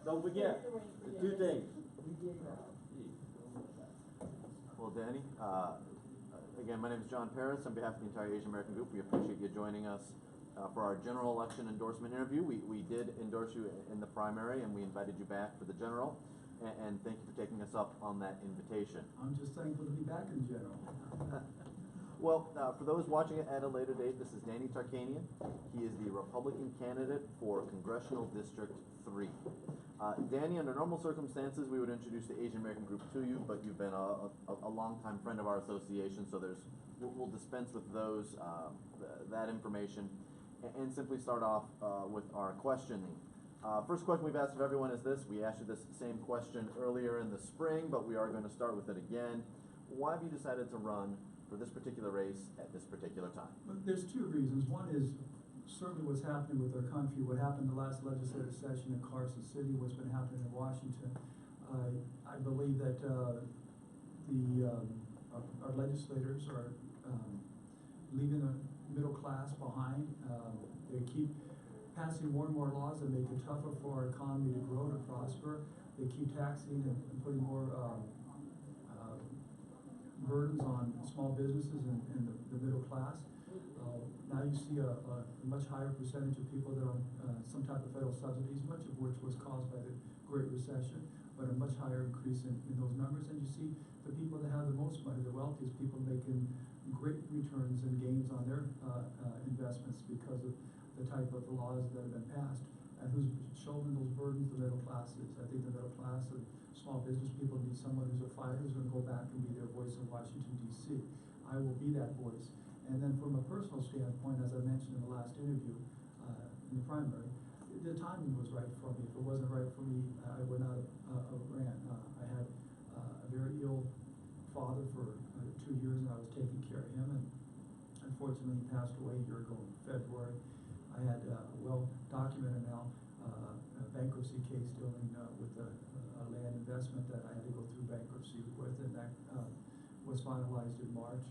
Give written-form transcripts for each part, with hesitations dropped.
Don't forget the two things. Well, Danny, again, my name is John Paris. On behalf of the entire Asian American Group, we appreciate you joining us for our general election endorsement interview. We did endorse you in the primary, and we invited you back for the general. And thank you for taking us up on that invitation. I'm just thankful to be back in general. Well, for those watching it at a later date, this is Danny Tarkanian. He is the Republican candidate for Congressional District 3. Danny, under normal circumstances, we would introduce the Asian American Group to you, but you've been a longtime friend of our association, so we'll dispense with that information and simply start off with our questioning. First question we've asked of everyone is this. We asked you this same question earlier in the spring, but we are going to start with it again. Why have you decided to run for this particular race at this particular time? Well, there's two reasons. One is certainly what's happening with our country, what happened the last legislative session in Carson City, what's been happening in Washington. I believe that our legislators are leaving the middle class behind. They keep passing more and more laws that make it tougher for our economy to grow, to prosper. They keep taxing and putting more burdens on small businesses and the middle class. Now you see a much higher percentage of people that are on some type of federal subsidies, much of which was caused by the Great Recession, but a much higher increase in those numbers. And you see the people that have the most money, the wealthiest people, making great returns and gains on their investments because of the type of laws that have been passed. And who's shouldering those burdens? The middle class is. I think the middle class and small business people need someone who's a fighter, who's going to go back and be their voice in Washington, D.C. I will be that voice. And then from a personal standpoint, as I mentioned in the last interview, in the primary, the timing was right for me. If it wasn't right for me, I would not have ran. I had a very ill father for 2 years, and I was taking care of him. And unfortunately, he passed away a year ago in February. I had a well-documented now bankruptcy case dealing with a land investment that I had to go through bankruptcy with, and that was finalized in March.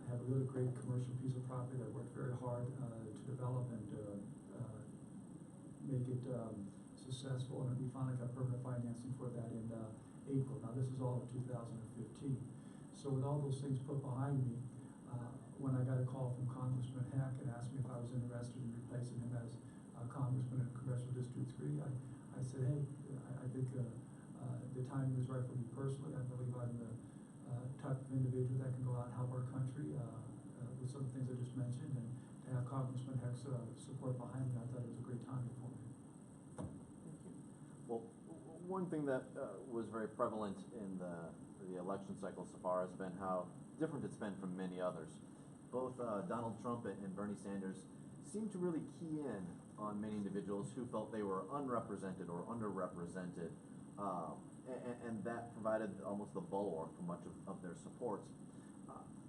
I have a really great commercial piece of property that I worked very hard to develop and make it successful, and we finally got permanent financing for that in April. Now this is all in 2015. So with all those things put behind me, when I got a call from Congressman Heck and asked me if I was interested in replacing him as Congressman in Congressional District 3, I said, hey, I think the timing was right for me personally. I believe I'm the type of individual that can go out and help our country with some of the things I just mentioned, and to have Congressman Heck's support behind me, I thought it was a great timing for me. Thank you. Well, one thing that was very prevalent in the election cycle so far has been how different it's been from many others. Both Donald Trump and Bernie Sanders seem to really key in on many individuals who felt they were unrepresented or underrepresented, and that provided almost the bulwark for much of their supports.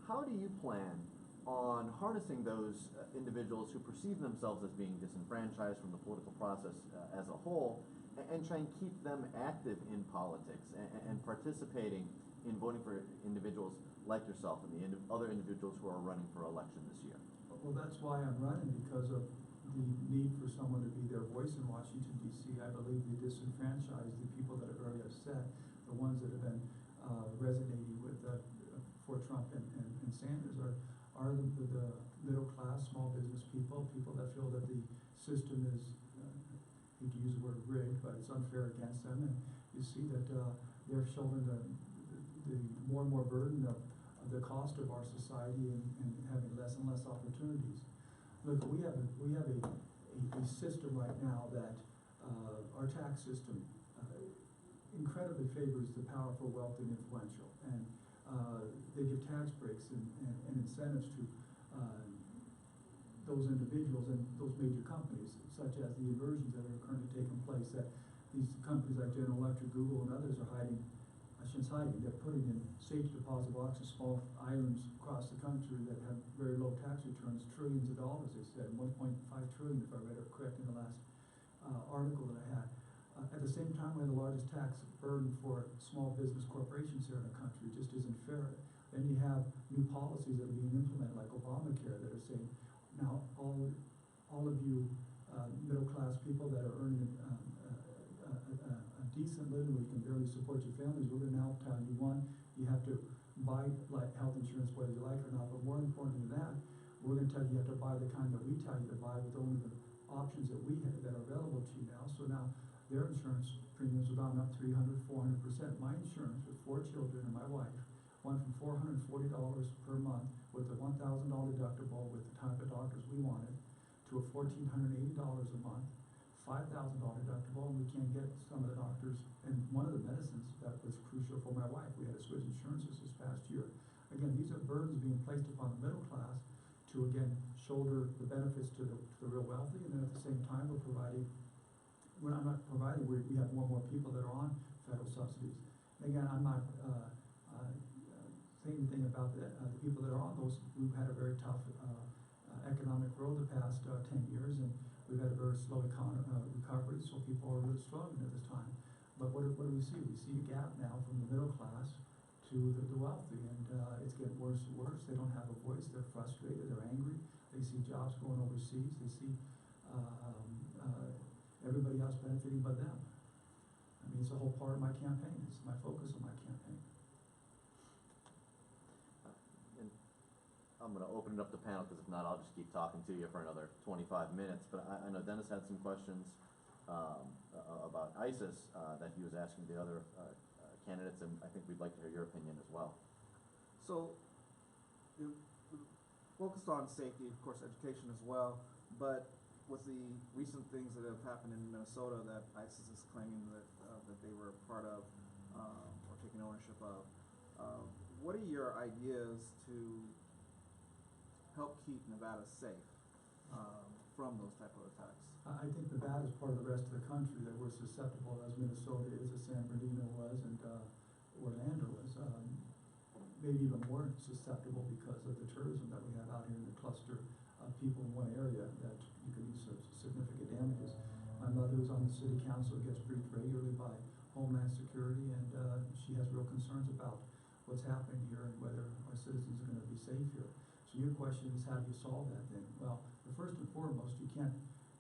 How do you plan on harnessing those individuals who perceive themselves as being disenfranchised from the political process as a whole, and try and keep them active in politics and participating in voting for individuals like yourself and the other individuals who are running for election this year? Well, that's why I'm running, because of the need for someone to be their voice in Washington, D.C. I believe the disenfranchised, the people that are very upset, the ones that have been resonating with for Trump and Sanders are the middle class, small business people, people that feel that the system is, I hate to use the word rigged, but it's unfair against them. And you see that they're shouldering the more and more burden of the cost of our society and having less and less opportunities. Look, we have a system right now that our tax system incredibly favors the powerful, wealthy, and influential, and they give tax breaks and incentives to those individuals and those major companies, such as the inversions that are currently taking place, that these companies like General Electric, Google, and others are hiding. I shouldn't say hiding, they're putting in safety deposit boxes, small islands across the country that have very low tax returns, trillions of dollars, they said, 1.5 trillion if I read it correct in the last article that I had. At the same time, we have the largest tax burden for small business corporations here in the country. It just isn't fair. Then you have new policies that are being implemented, like Obamacare, that are saying, now all of you middle class people that are earning living, where you can barely support your families, we're gonna now tell you, one, you have to buy like health insurance whether you like it or not, but more important than that, we're gonna tell you have to buy the kind that we tell you to buy with only the options that we have that are available to you now. So now their insurance premiums have gone up 300, 400%. My insurance with 4 children and my wife went from $440 per month with a $1,000 deductible with the type of doctors we wanted to a $1,480 a month, $5,000 deductible, and we can't get some of the doctors and one of the medicines that was crucial for my wife. We had to switch insurances this past year. Again, these are burdens being placed upon the middle class to again shoulder the benefits to the real wealthy, and then at the same time we're providing. We're not providing. We have more and more people that are on federal subsidies. And again, I'm not saying anything about the people that are on those. We've had a very tough economic growth the past 10 years, and we've had a very slow recovery. So people are really struggling at this time. But what do we see? We see a gap now from the middle class to the wealthy, and it's getting worse and worse. They don't have a voice. They're frustrated. They're angry. They see jobs going overseas. They see everybody else benefiting but them. I mean, it's a whole part of my campaign. It's my focus of my campaign. And I'm going to open it up to panel, because if not, I'll just keep talking to you for another 25 minutes. But I know Dennis had some questions about ISIS that he was asking the other candidates, and I think we'd like to hear your opinion as well. So, you focused on safety, of course, education as well, but with the recent things that have happened in Minnesota that ISIS is claiming that they were part of or taking ownership of, what are your ideas to help keep Nevada safe from those type of attacks? I think Nevada is part of the rest of the country that we're susceptible, as Minnesota is, as San Bernardino was, and Orlando was. Maybe even more susceptible because of the tourism that we have out here in the cluster of people in one area that you can use significant damages. My mother who's on the city council gets briefed regularly by Homeland Security, and she has real concerns about what's happening here and whether our citizens are going to be safe here. So your question is, how do you solve that thing? Well, first and foremost, you can't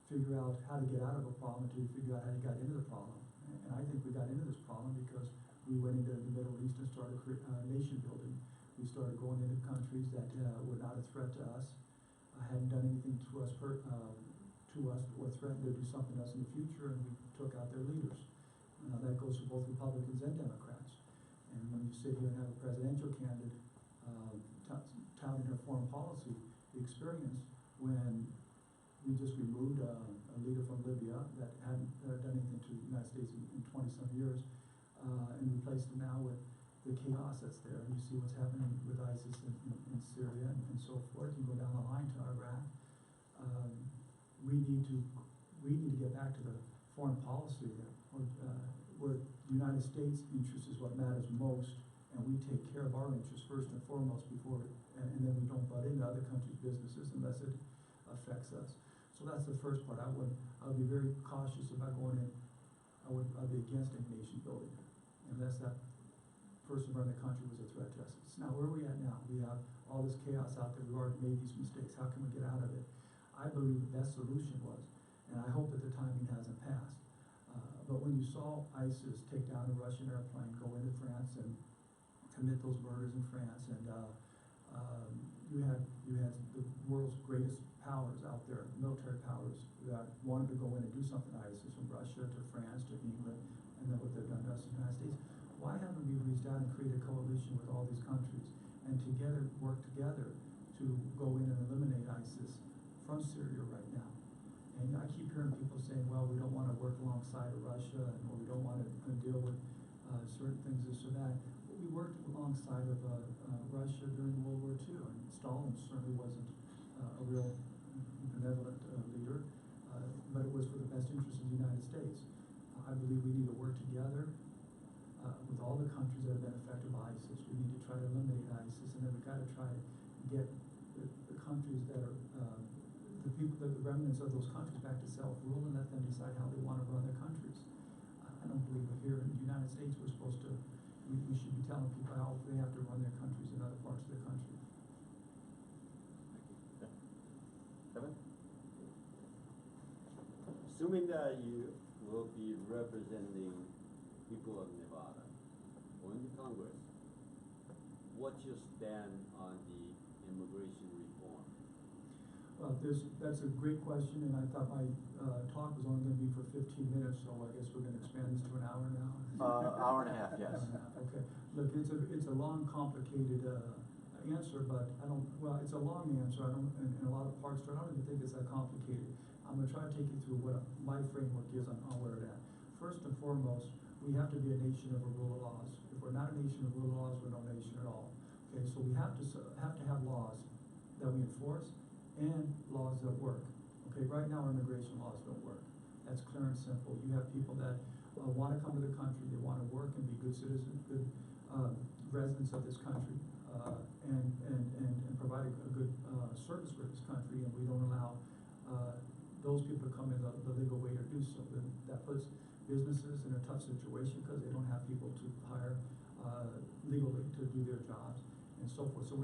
figure out how to get out of a problem until you figure out how you got into the problem. And I think we got into this problem because we went into the Middle East and started nation building. We started going into countries that were not a threat to us, hadn't done anything to us or threatened to do something to us in the future, and we took out their leaders. That goes for both Republicans and Democrats. And when you sit here and have a presidential candidate touting her foreign policy, the experience when we just removed a leader from Libya that hadn't done anything to the United States in 20-some years, and replaced him now with the chaos that's there. And you see what's happening with ISIS in Syria and so forth. You go down the line to Iraq. We need to get back to the foreign policy where the United States interest is what matters most, and we take care of our interests first and foremost and then we don't butt into other countries' businesses unless it affects us. So that's the first part. I would be very cautious about going in. I'd be against a nation building unless that person running the country was a threat to us. Now, where are we at now? We have all this chaos out there. We've already made these mistakes. How can we get out of it? I believe the best solution was, and I hope that the timing hasn't passed, but when you saw ISIS take down a Russian airplane, go into France and commit those murders in France, and you had the world's greatest powers out there, military powers, that wanted to go in and do something to ISIS, from Russia to France to England, and then what they've done to us in the United States. Why haven't we reached out and created a coalition with all these countries and work together to go in and eliminate ISIS from Syria right now? And I keep hearing people saying, well, we don't want to work alongside of Russia, or we don't want to deal with certain things, this or that. But we worked alongside of Russia during World War II, and Stalin certainly wasn't a real benevolent leader, but it was for the best interest of the United States. I believe we need to work together with all the countries that have been affected by ISIS. We need to try to eliminate ISIS, and then we've got to try to get the countries that are the remnants of those countries back to self-rule and let them decide how they want to run their countries. I don't believe that here in the United States we should be telling people how they have to run their countries in other parts of the country. Kevin? Assuming that you will be representing people of Nevada, or in the Congress, what's your stand on the immigration reform? Well, that's a great question, and I thought my talk was only gonna be for 15 minutes, so I guess we're gonna expand this to an hour now. Hour and a half, yes. Hour and a half, okay. Look, it's a long, complicated answer, but well, it's a long answer, in a lot of parts to it, I don't even think it's that complicated. I'm gonna try to take you through what my framework is on where it at. First and foremost, we have to be a nation of a rule of laws. If we're not a nation of rule of laws, we're no nation at all. Okay, so we have to have laws that we enforce and laws that work. Okay, right now our immigration laws don't work. That's clear and simple. You have people that want to come to the country, they want to work and be good citizens, good residents of this country, and provide a good service for this country, and we don't allow those people to come in the legal way to do so. Then that puts businesses in a tough situation because they don't have people to hire legally to do their jobs and so forth. So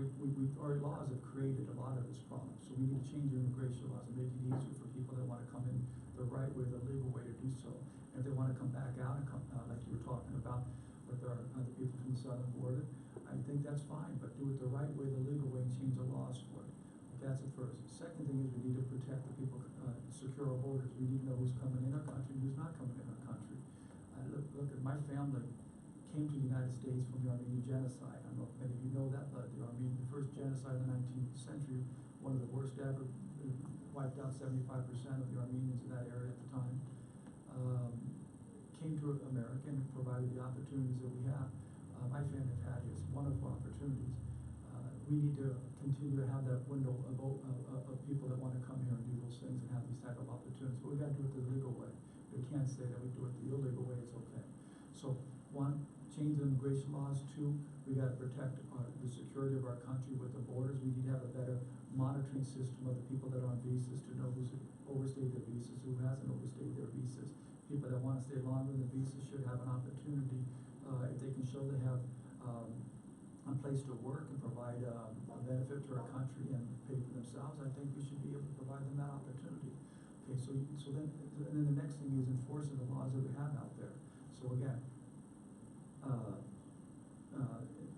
our laws have created a lot of this problem. So we need to change the immigration laws and make it easier for people that want to come in the right way, the legal way to do so. And if they want to come back out and come like you were talking about with our other people from the southern border, I think that's fine, but do it the right way, the legal way, and change the laws for it. Okay, that's the first. Second thing is we need to protect the people, secure our borders. We need to know who's coming in our country and who's not coming in our country. Look at my family came to the United States from the Armenian genocide. I don't know if many of you know that, but the first genocide in the 19th century, one of the worst ever, wiped out 75% of the Armenians in that area at the time, came to America and provided the opportunities that we have. My family have had these wonderful opportunities. We need to continue to have that window of people that want to come here and do those things and have these type of opportunities. But we got to do it the legal way. We can't say that we do it the illegal way. It's okay. So one, change the immigration laws. Two, we got to protect the security of our country with the borders. We need to have a better monitoring system of the people that are on visas to know who's overstayed their visas, who hasn't overstayed their visas. People that want to stay longer than the visa should have an opportunity, if they can show they have a place to work and provide a benefit to our country and pay for themselves. I think we should be able to provide them that opportunity. Okay, so then the next thing is enforcing the laws that we have out there. So again,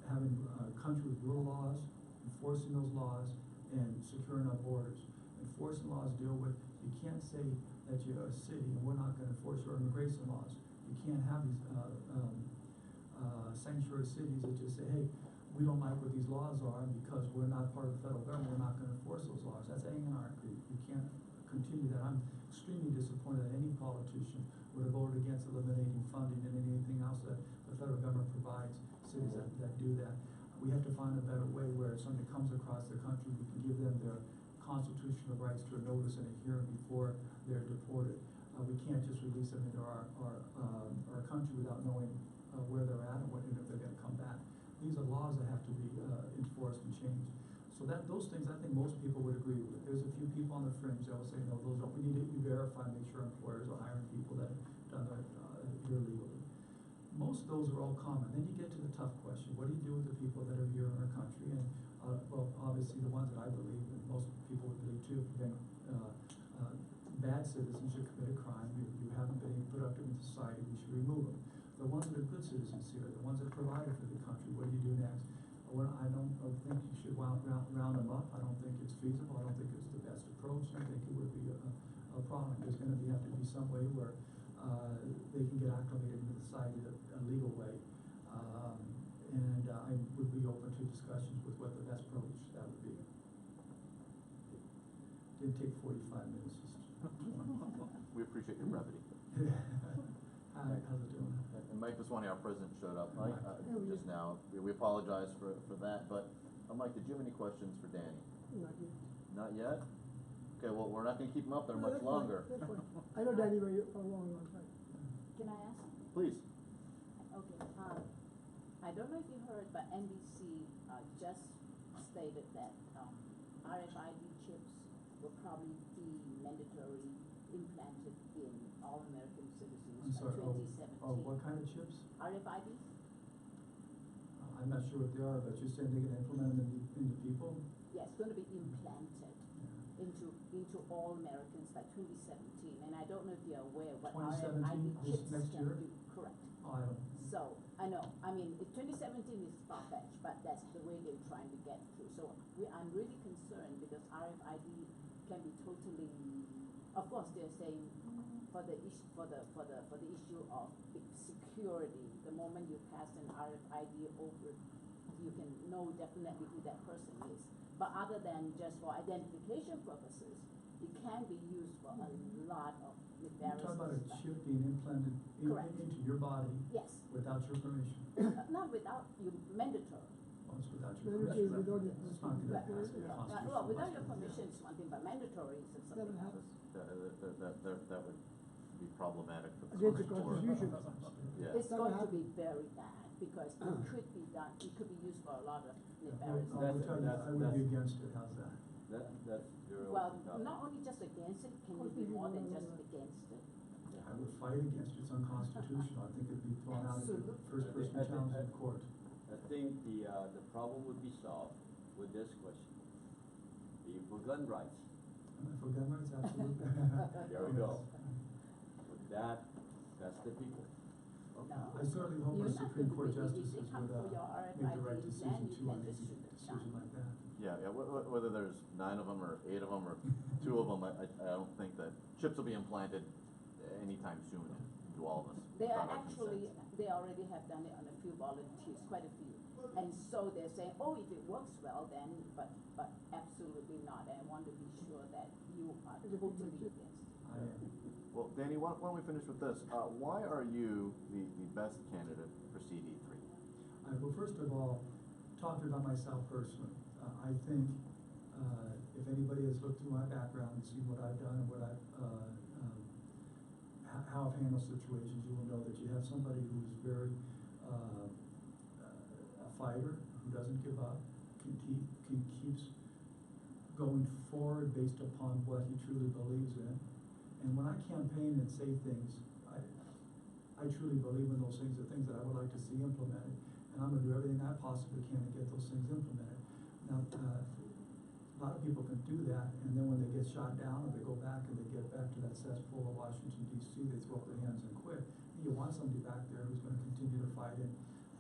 having a country with real laws, enforcing those laws, and securing our borders. Enforcing laws deal with, you can't say that you're a city and we're not going to enforce your immigration laws. You can't have these sanctuary cities that just say, hey, we don't like what these laws are, and because we're not part of the federal government, we're not going to enforce those laws. That's anarchy. You can't continue that. I'm extremely disappointed that any politician would have voted against eliminating funding and anything else that the federal government provides cities that do that. We have to find a better way where if somebody comes across the country, we can give them their constitutional rights to a notice and a hearing before they're deported. We can't just release them into our country without knowing where they're at and if they're going to come back. These are laws that have to be enforced and changed. So those things I think most people would agree with. There's a few people on the fringe that will say, no, those don't. We need to verify, make sure employers are hiring people that have done that here legally. Most of those are all common. Then you get to the tough question. What do you do with the people that are here in our country? And well, obviously the ones that I believe, and most people would believe too, have been bad citizens who commit a crime. You haven't been productive in society. We should remove them. The ones that are good citizens here, the ones that provided for the country, what do you do next? Well, I don't think you should round them up. I don't think it's feasible. I don't think it's the best approach. I think it would be a problem. There's going to have to be some way where they can get acclimated into society a legal way. And I would be open to discussions with what the best approach that would be. Didn't take 45 minutes. We appreciate your brevity. How's it doing? And Mike Viswani, our president, showed up Mike. just now. We apologize for that, but Mike, did you have any questions for Danny? Not yet. Not yet? Okay, well, we're not going to keep him up there No, much that's longer. fine, that's fine. I know Danny for a long, long time. Can I ask? Please. Okay, I don't know if you heard, but NBC just stated that RFID chips will probably be mandatory implanted in all American citizens I'm sorry, by 2017. what kind of chips? RFID? I'm not sure what they are, but you're saying they're going to implement them into people? Yes, it's going to be implanted into all Americans by 2017. And I don't know if you're aware what 2017, RFID this chips next can year? do. Correct. Oh, item. So, I know, I mean, 2017 is far-fetched, but that's the way they're trying to get through. So I'm really concerned because RFID can be totally, of course, they're saying for the issue, for the issue of security, the moment you pass an RFID over, you can know definitely who that person is. But other than just for identification purposes, it can be used for a lot of You're nefarious talking about a stuff. chip being implanted Correct. into your body Yes, without your permission. not without you, mandatory. Well, it's without your Mandatory permission. without your It's not gonna Right. pass the Yeah. constitutional Well, without muster. your permission is one thing, but mandatory is something Never else. happened. That would be problematic for the. Against the Supreme Court. Constitution. Yeah. It's Never going to happened. be very bad because it could be done, it could be used for a lot of Yeah, nefarious. I will tell you, I would be that's- against it, how's that? That's very Well, open topic. not only just against it, can you be more than just against it? I would fight against it, it's unconstitutional, I think it'd be thrown out as a Absolutely. first person I think- challenge in court. I think the problem would be solved with this question. For gun rights, For gun rights, absolutely. there we go. With that's the people. No. I certainly hope You're our not Supreme gonna Court be- if justices they would, come for your make the right RFID, decision then you too on can a just shoot it decision down. like that. Yeah, whether there's 9 of them or 8 of them or 2 of them, I don't think that chips will be implanted anytime soon into all of us. They are without our actually, consent. they already have done it on a few volunteers, quite a few. And so they're saying, oh, if it works well, then, but absolutely not. I want to be sure that you are totally against it. I am. Well, Danny, why don't we finish with this? Why are you the best candidate for CD3? Well, first of all, talking about myself personally, I think if anybody has looked through my background and seen what I've done and what I've, how I've handled situations, you will know that you have somebody who's very a fighter, who doesn't give up, keeps going forward based upon what he truly believes in. And when I campaign and say things, I truly believe in those things, the things that I would like to see implemented. And I'm gonna do everything I possibly can to get those things implemented. Now, a lot of people can do that, and then when they get shot down, or they go back and they get back to that cesspool of Washington DC, they throw up their hands and quit. And you want somebody back there who's gonna continue to fight and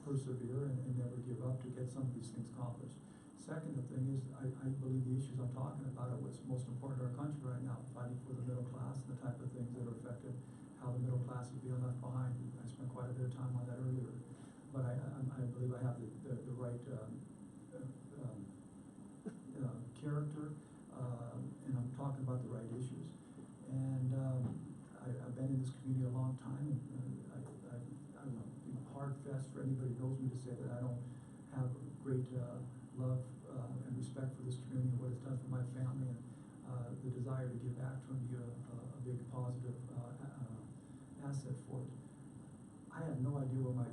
persevere and never give up to get some of these things accomplished. Second thing is, I believe the issues I'm talking about are what's most important to our country right now, fighting for the middle class and the type of things that are affected, how the middle class is being left behind. I spent quite a bit of time on that earlier, but I believe I have the right character, and I'm talking about the right issues. And I've been in this community a long time, and I would be hard-pressed for anybody who knows me to say that I don't have great love and respect for this community and what it's done for my family, and the desire to give back to and be a big positive asset for it. I have no idea where my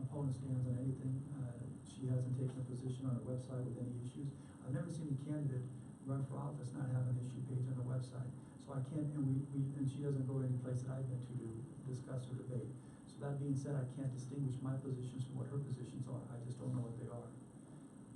opponent stands on anything. She hasn't taken a position on her website with any issues. I've never seen a candidate run for office not have an issue page on the website. So I can't, and she doesn't go to any place that I've been to discuss or debate. So that being said, I can't distinguish my positions from what her positions are. I just don't know what they are.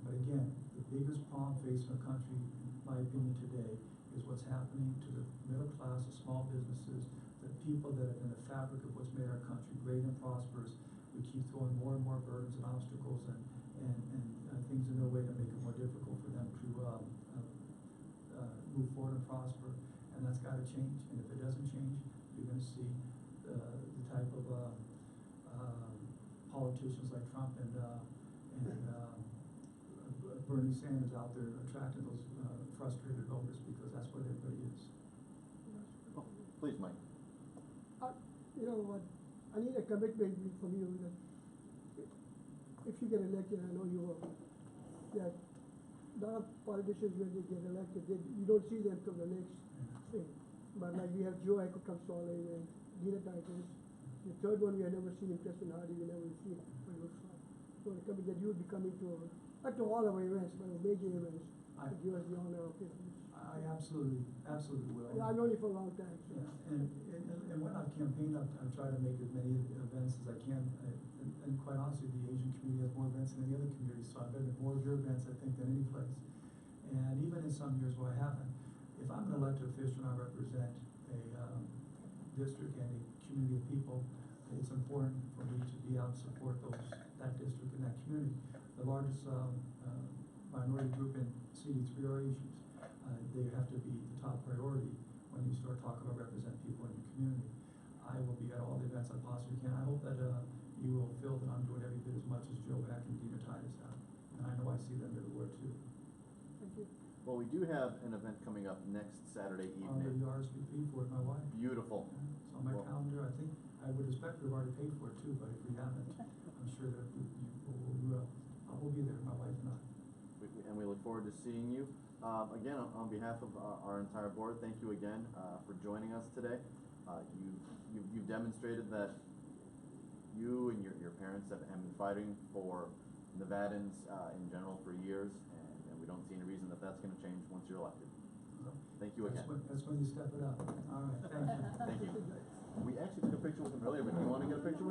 But again, the biggest problem facing our country, in my opinion today, is what's happening to the middle class, the small businesses, the people that have been the fabric of what's made our country great and prosperous. We keep throwing more and more burdens and obstacles and things in their way to make it more difficult for them to move forward and prosper. And that's got to change. And if it doesn't change, you're going to see the type of politicians like Trump and Bernie Sanders out there attracting those frustrated voters, because that's what everybody is. Oh, please, Mike. You know what, I need a commitment from you that if you get elected, I know you will, that a lot of politicians, when they get elected, you don't see them till the next thing. But like we have Joe Economsole and Gina Titus. The third one, we have never seen him, Preston Hardy, we never seen him. So it could be that you would be coming to, not to all of our events, but major events, to give us the honor of it. I absolutely will. I've known you for a long time, so. Yeah, and when I've campaigned, I've tried to make as many events as I can. And quite honestly, the Asian community has more events than any other community, so I've been to more of your events, I think, than any place. And even in some years where I haven't, if I'm an elected official and I represent a district and a community of people, it's important for me to be out and support that district and that community. The largest, minority group in CD3 are Asians. They have to be the top priority when you start talking about represent people in your community. I will be at all the events I possibly can. I hope that, you will feel that I'm doing every bit as much as Joe Beck and Dina Titus have. And I know I see them everywhere too. Thank you. Well, we do have an event coming up next Saturday On the evening. RSVP for it, my wife. Beautiful. It's on my Well- calendar. I think, I would expect we've already paid for it too, but if we haven't, I'm sure that we will. We'll be there, my wife and I. And we look forward to seeing you. Again, on behalf of our entire board, thank you again for joining us today. You've demonstrated that you and your parents have been fighting for Nevadans in general for years, and we don't see any reason that that's going to change once you're elected. So, thank you again. That's when you step it up. All right, thank you. Thank you. We actually took a picture with him earlier, but do you want to get a picture with him?